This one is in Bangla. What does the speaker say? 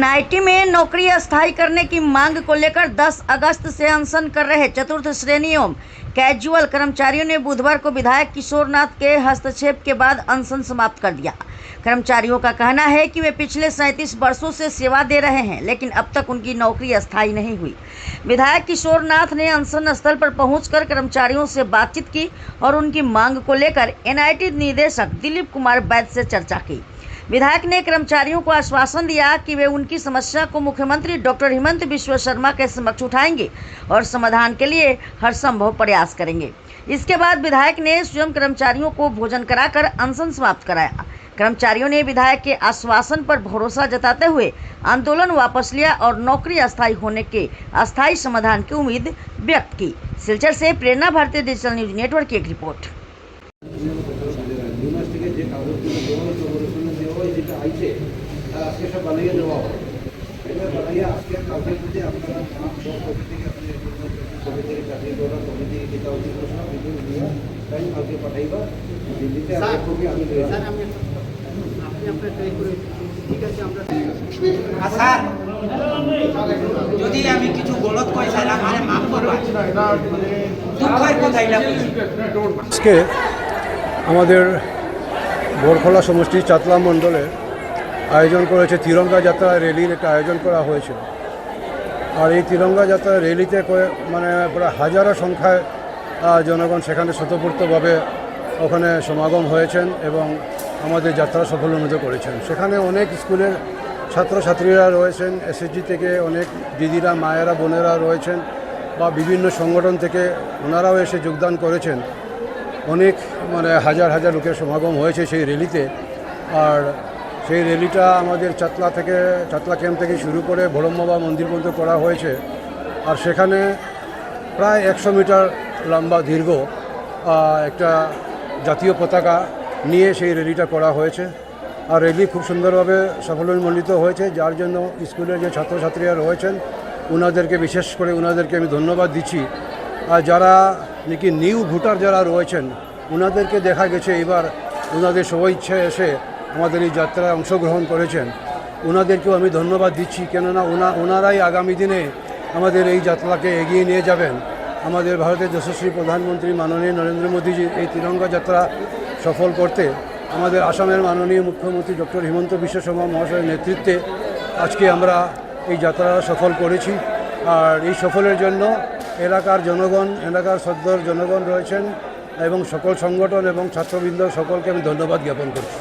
एनआईटी में नौकरी अस्थायी करने की मांग को लेकर 10 अगस्त से अनशन कर रहे चतुर्थ श्रेणी एवं कैजुअल कर्मचारियों ने बुधवार को विधायक किशोरनाथ के हस्तक्षेप के बाद अनशन समाप्त कर दिया। कर्मचारियों का कहना है कि वे पिछले 37 वर्षों से सेवा दे रहे हैं, लेकिन अब तक उनकी नौकरी अस्थायी नहीं हुई। विधायक किशोरनाथ ने अनशन स्थल पर पहुंचकर कर्मचारियों से बातचीत की और उनकी मांग को लेकर एनआईटी निदेशक दिलीप कुमार वैद्य से चर्चा की। विधायक ने कर्मचारियों को आश्वासन दिया कि वे उनकी समस्या को मुख्यमंत्री डॉक्टर हिमंत बिश्व शर्मा के समक्ष उठाएंगे और समाधान के लिए हर संभव प्रयास करेंगे। इसके बाद विधायक ने स्वयं कर्मचारियों को भोजन कराकर अनशन समाप्त कराया। कर्मचारियों ने विधायक के आश्वासन पर भरोसा जताते हुए आंदोलन वापस लिया और नौकरी अस्थायी होने के अस्थायी समाधान की उम्मीद व्यक्त की। सिलचर से प्रेरणा भारतीय डिजिटल न्यूज नेटवर्क की एक रिपोर्ट। যদি আমি কিছু গলত কই স্যার আমারে মাফ করবা দুঃখের কথা এটা আজকে আমাদের বরখলা সমষ্টি চাতলা মণ্ডলে আয়োজন করেছে তিরঙ্গা যাত্রা র্যালির একটা আয়োজন করা হয়েছিল। আর এই তিরঙ্গা যাত্রা র্যালিতে মানে প্রায় হাজারো সংখ্যায় জনগণ সেখানে স্বতঃস্ফূর্তভাবে ওখানে সমাগম হয়েছেন এবং আমাদের যাত্রা সফলোন্নত করেছেন। সেখানে অনেক স্কুলের ছাত্রছাত্রীরা রয়েছেন, এসএসজি থেকে অনেক দিদিরা, মায়েরা, বোনেরা রয়েছেন বা বিভিন্ন সংগঠন থেকে ওনারাও এসে যোগদান করেছেন। অনেক মানে হাজার হাজার লোকের সমাগম হয়েছে সেই র্যালিতে। আর সেই র্যালিটা আমাদের চাতলা ক্যাম্প থেকে শুরু করে ভরম্বাবা মন্দির পর্যন্ত করা হয়েছে। আর সেখানে প্রায় 100 মিটার লম্বা দীর্ঘ একটা জাতীয় পতাকা নিয়ে সেই র্যালিটা করা হয়েছে। আর র্যালি খুব সুন্দরভাবে সাফল্যমণ্ডিত হয়েছে, যার জন্য স্কুলের যে ছাত্রছাত্রীরা রয়েছেন ওনাদেরকে বিশেষ করে ওনাদেরকে আমি ধন্যবাদ দিচ্ছি। আর যারা নাকি নিউ ভোটার যারা রয়েছেন ওনাদেরকে দেখা গেছে এবার ওনাদের স্বইচ্ছায় এসে আমাদের এই যাত্রায় অংশগ্রহণ করেছেন, ওনাদেরকেও আমি ধন্যবাদ দিচ্ছি। কেননা ওনারাই আগামী দিনে আমাদের এই যাত্রাকে এগিয়ে নিয়ে যাবেন। আমাদের ভারতের যশস্বী প্রধানমন্ত্রী মাননীয় নরেন্দ্র মোদীজির এই তিরঙ্গা যাত্রা সফল করতে আমাদের আসামের মাননীয় মুখ্যমন্ত্রী ডক্টর হিমন্ত বিশ্ব শর্মা মহাশয়ের নেতৃত্বে আজকে আমরা এই যাত্রা সফল করেছি। আর এই সফলের জন্য এলাকার জনগণ, এলাকার সদ্যর জনগণ রয়েছেন এবং সকল সংগঠন এবং ছাত্রবৃন্দ সকলকে আমি ধন্যবাদ জ্ঞাপন করছি।